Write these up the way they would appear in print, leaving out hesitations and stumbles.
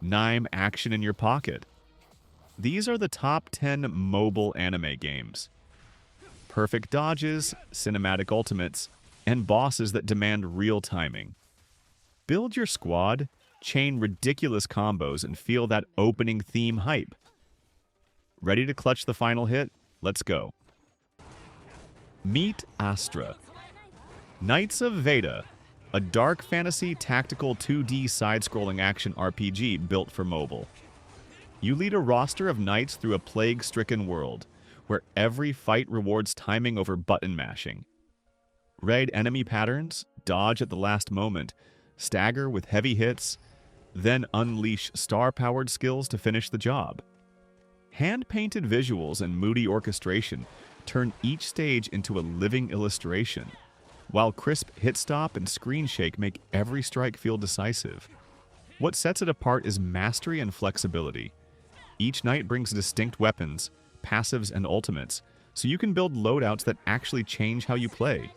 Nime action in your pocket. These are the top 10 mobile anime games. Perfect dodges, cinematic ultimates, and bosses that demand real timing. Build your squad, chain ridiculous combos, and feel that opening theme hype. Ready to clutch the final hit? Let's go. Meet Astra. Knights of Veda, a dark fantasy tactical 2D side-scrolling action RPG built for mobile. You lead a roster of knights through a plague-stricken world, where every fight rewards timing over button mashing. Read enemy patterns, dodge at the last moment, stagger with heavy hits, then unleash star-powered skills to finish the job. Hand-painted visuals and moody orchestration turn each stage into a living illustration, while crisp hit stop and screen shake make every strike feel decisive. What sets it apart is mastery and flexibility. Each knight brings distinct weapons, passives, and ultimates, so you can build loadouts that actually change how you play.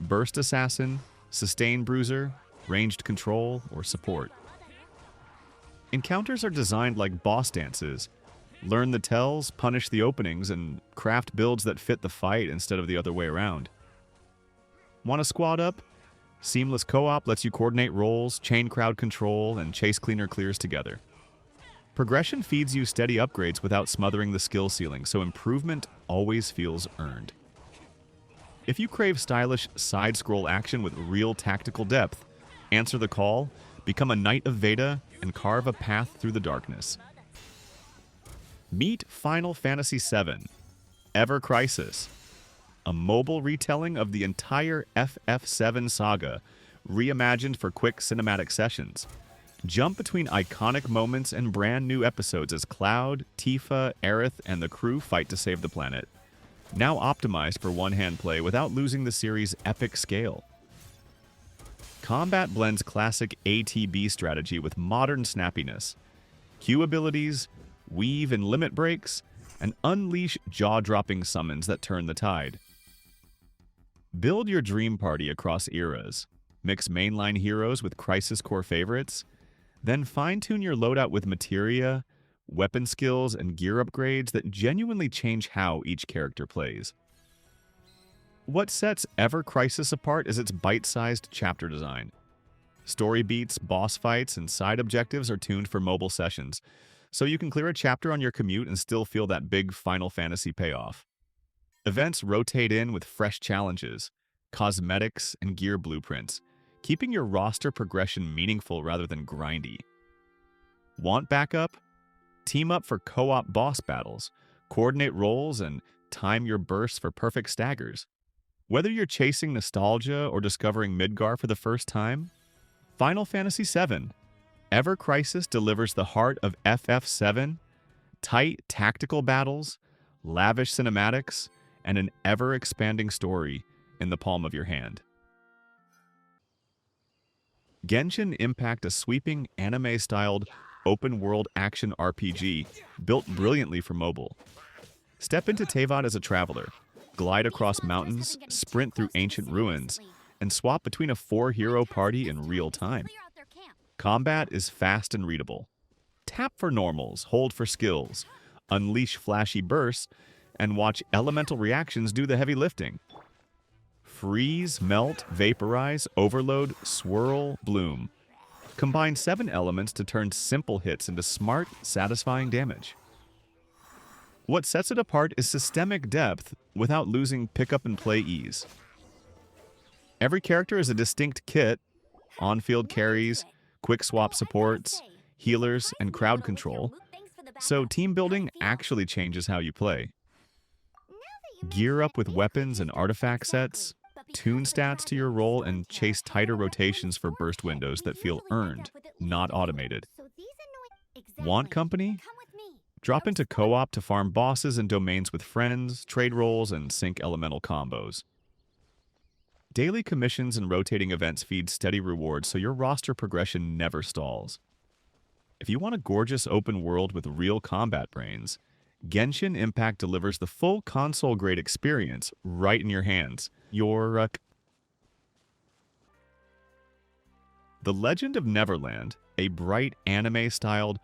Burst Assassin, Sustain Bruiser, Ranged Control, or Support. Encounters are designed like boss dances. Learn the tells, punish the openings, and craft builds that fit the fight instead of the other way around. Want to squad up? Seamless co-op lets you coordinate roles, chain crowd control, and chase cleaner clears together. Progression feeds you steady upgrades without smothering the skill ceiling, so improvement always feels earned. If you crave stylish side-scroll action with real tactical depth, answer the call, become a Knight of Veda, and carve a path through the darkness. Meet Final Fantasy VII, Ever Crisis, a mobile retelling of the entire FF7 saga, reimagined for quick cinematic sessions. Jump between iconic moments and brand new episodes as Cloud, Tifa, Aerith, and the crew fight to save the planet. Now optimized for one-hand play without losing the series' epic scale. Combat blends classic ATB strategy with modern snappiness. Q abilities, weave and limit breaks, and unleash jaw-dropping summons that turn the tide. Build your dream party across eras. Mix mainline heroes with Crisis Core favorites. Then fine-tune your loadout with materia, weapon skills, and gear upgrades that genuinely change how each character plays. What sets Ever Crisis apart is its bite-sized chapter design. Story beats, boss fights, and side objectives are tuned for mobile sessions, so you can clear a chapter on your commute and still feel that big Final Fantasy payoff. Events rotate in with fresh challenges, cosmetics, and gear blueprints, keeping your roster progression meaningful rather than grindy. Want backup? Team up for co-op boss battles, coordinate roles, and time your bursts for perfect staggers. Whether you're chasing nostalgia or discovering Midgar for the first time, Final Fantasy VII, Ever Crisis delivers the heart of FF7, tight tactical battles, lavish cinematics, and an ever-expanding story in the palm of your hand. Genshin Impact, a sweeping anime-styled open-world action RPG built brilliantly for mobile. Step into Teyvat as a traveler, glide across mountains, sprint through ancient ruins, and swap between a 4-hero party in real time. Combat is fast and readable. Tap for normals, hold for skills, unleash flashy bursts, and watch elemental reactions do the heavy lifting. Freeze, melt, vaporize, overload, swirl, bloom. Combine 7 elements to turn simple hits into smart, satisfying damage. What sets it apart is systemic depth without losing pick-up-and-play ease. Every character is a distinct kit, on-field carries, quick swap supports, healers, and crowd control, so team building actually changes how you play. Gear up with weapons and artifact sets, tune stats to your role, and chase tighter rotations for burst windows that feel earned, not automated. Want company? Drop into co-op to farm bosses and domains with friends, trade roles, and sync elemental combos. Daily commissions and rotating events feed steady rewards so your roster progression never stalls. If you want a gorgeous open world with real combat brains, Genshin Impact delivers the full console-grade experience right in your hands. The Legend of Neverland, a bright anime-styled,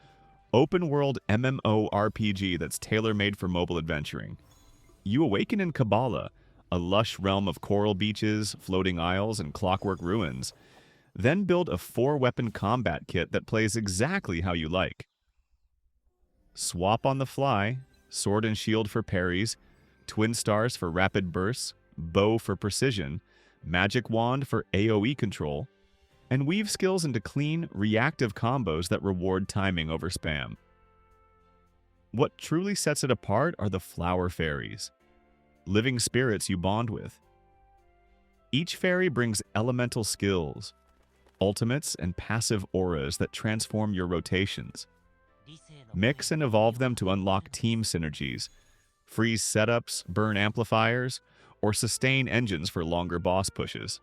open-world MMORPG that's tailor-made for mobile adventuring. You awaken in Kabbalah, a lush realm of coral beaches, floating isles, and clockwork ruins. Then build a 4-weapon combat kit that plays exactly how you like. Swap on the fly, sword and shield for parries, twin stars for rapid bursts, bow for precision, magic wand for AoE control, and weave skills into clean, reactive combos that reward timing over spam. What truly sets it apart are the flower fairies, living spirits you bond with. Each fairy brings elemental skills, ultimates, and passive auras that transform your rotations. Mix and evolve them to unlock team synergies, freeze setups, burn amplifiers, or sustain engines for longer boss pushes.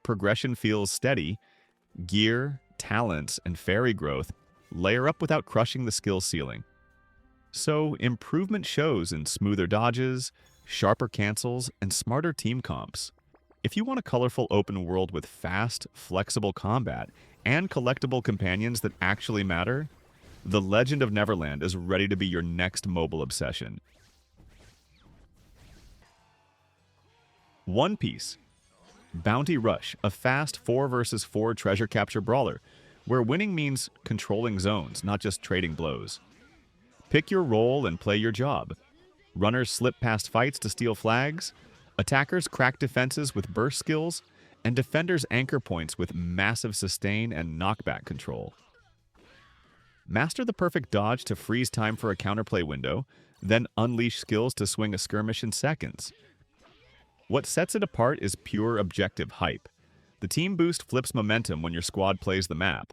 Progression feels steady. Gear, talents, and fairy growth layer up without crushing the skill ceiling. So, improvement shows in smoother dodges, sharper cancels, and smarter team comps. If you want a colorful open world with fast, flexible combat and collectible companions that actually matter, The Legend of Neverland is ready to be your next mobile obsession. One Piece. Bounty Rush, a fast 4 vs 4 treasure capture brawler, where winning means controlling zones, not just trading blows. Pick your role and play your job. Runners slip past fights to steal flags, attackers crack defenses with burst skills, and defenders anchor points with massive sustain and knockback control. Master the perfect dodge to freeze time for a counterplay window, then unleash skills to swing a skirmish in seconds. What sets it apart is pure objective hype. The team boost flips momentum when your squad plays the map.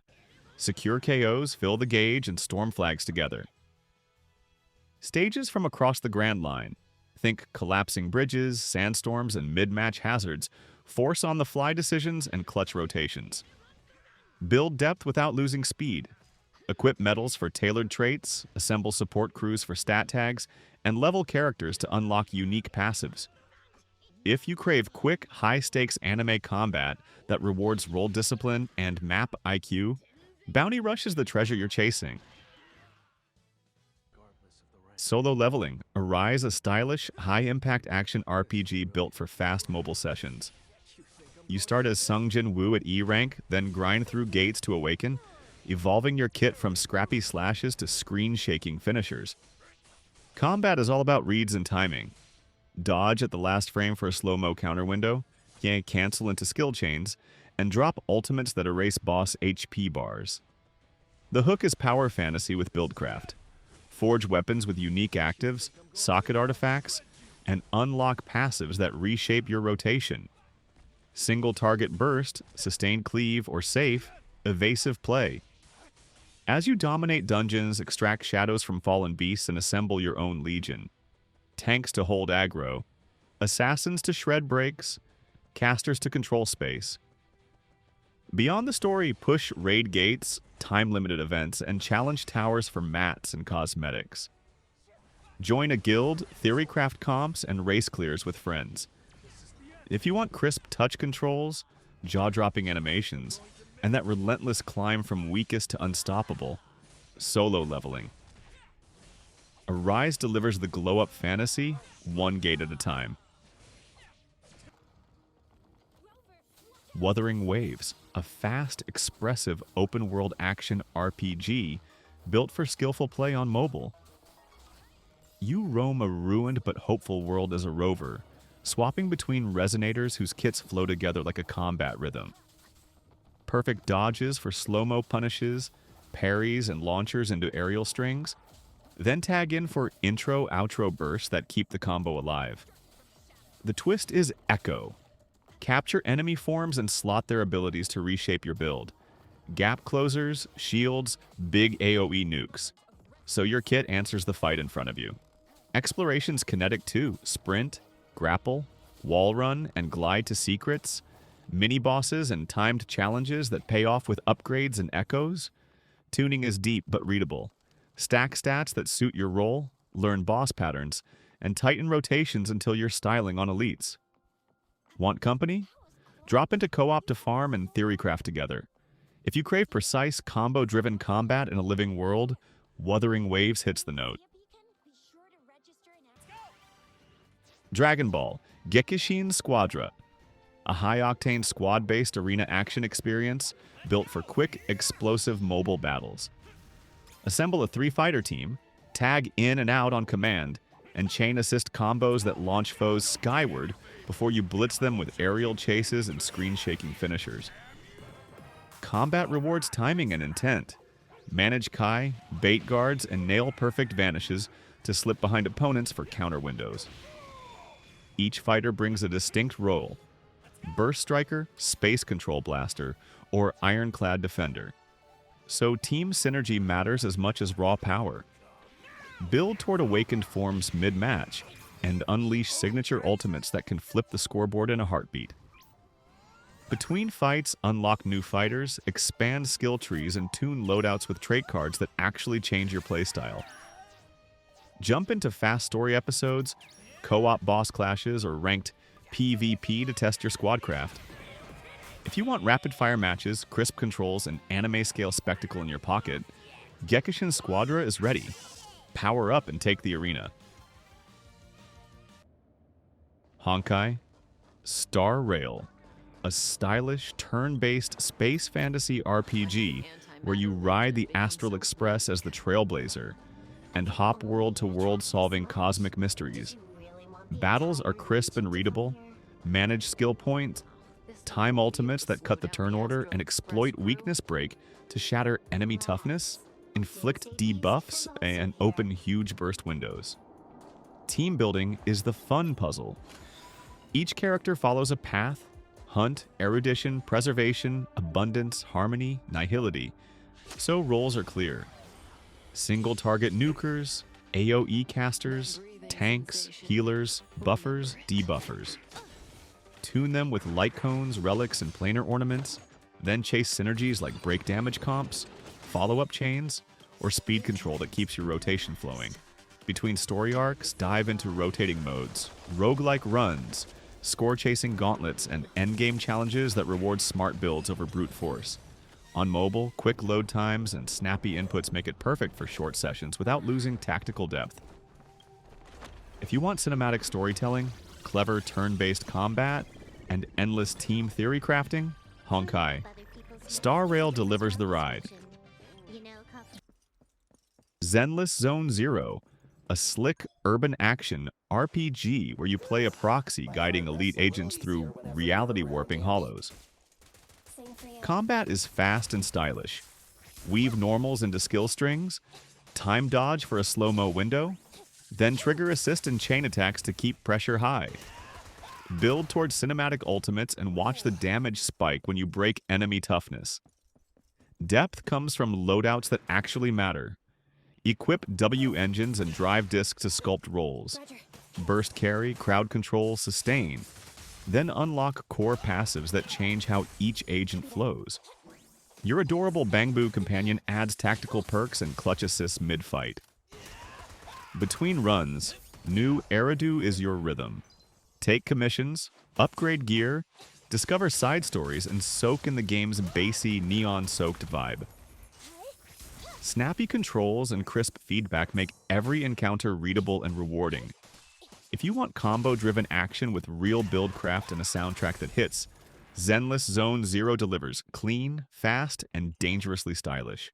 Secure KOs fill the gauge and storm flags together. Stages from across the Grand Line, think collapsing bridges, sandstorms, and mid-match hazards, force on-the-fly decisions and clutch rotations. Build depth without losing speed. Equip medals for tailored traits, assemble support crews for stat tags, and level characters to unlock unique passives. If you crave quick, high-stakes anime combat that rewards role discipline and map IQ, Bounty Rush is the treasure you're chasing. Solo Leveling. Arise, a stylish, high-impact action RPG built for fast mobile sessions. You start as Sungjin Woo at E rank, then grind through gates to awaken, evolving your kit from scrappy slashes to screen-shaking finishers. Combat is all about reads and timing. Dodge at the last frame for a slow-mo counter window, yank cancel into skill chains, and drop ultimates that erase boss HP bars. The hook is power fantasy with buildcraft. Forge weapons with unique actives, socket artifacts, and unlock passives that reshape your rotation. Single target burst, sustained cleave, or safe, evasive play. As you dominate dungeons, extract shadows from fallen beasts, and assemble your own legion. Tanks to hold aggro, assassins to shred breaks, casters to control space. Beyond the story, push raid gates, time-limited events, and challenge towers for mats and cosmetics. Join a guild, theorycraft comps, and race clears with friends. If you want crisp touch controls, jaw-dropping animations, and that relentless climb from weakest to unstoppable, Solo Leveling. Arise delivers the glow-up fantasy, one gate at a time. Wuthering Waves, a fast, expressive, open-world action RPG built for skillful play on mobile. You roam a ruined but hopeful world as a rover, swapping between resonators whose kits flow together like a combat rhythm. Perfect dodges for slow-mo punishes, parries, and launchers into aerial strings. Then tag in for intro-outro bursts that keep the combo alive. The twist is Echo. Capture enemy forms and slot their abilities to reshape your build. Gap closers, shields, big AoE nukes. So your kit answers the fight in front of you. Exploration's kinetic too. Sprint, grapple, wall run, and glide to secrets. Mini-bosses and timed challenges that pay off with upgrades and echoes. Tuning is deep but readable. Stack stats that suit your role, learn boss patterns, and tighten rotations until you're styling on elites. Want company? Drop into co-op to farm and theorycraft together. If you crave precise, combo-driven combat in a living world, Wuthering Waves hits the note. Dragon Ball, Gekishin Squadra, a high-octane squad-based arena action experience built for quick, explosive mobile battles. Assemble a 3-fighter team, tag in and out on command, and chain assist combos that launch foes skyward before you blitz them with aerial chases and screen-shaking finishers. Combat rewards timing and intent. Manage Kai, bait guards, and nail perfect vanishes to slip behind opponents for counter windows. Each fighter brings a distinct role: Burst Striker, Space Control Blaster, or Ironclad Defender. So team synergy matters as much as raw power. Build toward awakened forms mid-match, and unleash signature ultimates that can flip the scoreboard in a heartbeat. Between fights, unlock new fighters, expand skill trees, and tune loadouts with trait cards that actually change your playstyle. Jump into fast story episodes, co-op boss clashes, or ranked PvP to test your squad craft. If you want rapid-fire matches, crisp controls, and anime-scale spectacle in your pocket, Gekishin Squadra is ready. Power up and take the arena. Honkai, Star Rail, a stylish, turn-based space fantasy RPG where you ride the Astral Express as the Trailblazer and hop world to world solving cosmic mysteries. Battles are crisp and readable, manage skill points, time ultimates that cut the turn order, and exploit weakness break to shatter enemy toughness, inflict debuffs, and open huge burst windows. Team building is the fun puzzle. Each character follows a path: hunt, erudition, preservation, abundance, harmony, nihility. So roles are clear. Single target nukers, AoE casters, tanks, healers, buffers, debuffers. Tune them with light cones, relics, and planar ornaments, then chase synergies like break damage comps, follow-up chains, or speed control that keeps your rotation flowing. Between story arcs, dive into rotating modes, roguelike runs, score-chasing gauntlets, and endgame challenges that reward smart builds over brute force. On mobile, quick load times and snappy inputs make it perfect for short sessions without losing tactical depth. If you want cinematic storytelling, clever turn-based combat, and endless team theory crafting, Honkai. Star Rail delivers the ride. Zenless Zone Zero, a slick urban action RPG where you play a proxy guiding elite agents through reality-warping hollows. Combat is fast and stylish. Weave normals into skill strings, time dodge for a slow-mo window, then trigger assist and chain attacks to keep pressure high. Build towards cinematic ultimates and watch the damage spike when you break enemy toughness. Depth comes from loadouts that actually matter. Equip W engines and drive discs to sculpt rolls. Burst carry, crowd control, sustain. Then unlock core passives that change how each agent flows. Your adorable Bangbu companion adds tactical perks and clutch assists mid-fight. Between runs, new Eridu is your rhythm. Take commissions, upgrade gear, discover side stories, and soak in the game's bassy, neon-soaked vibe. Snappy controls and crisp feedback make every encounter readable and rewarding. If you want combo-driven action with real build craft and a soundtrack that hits, Zenless Zone Zero delivers: clean, fast, and dangerously stylish.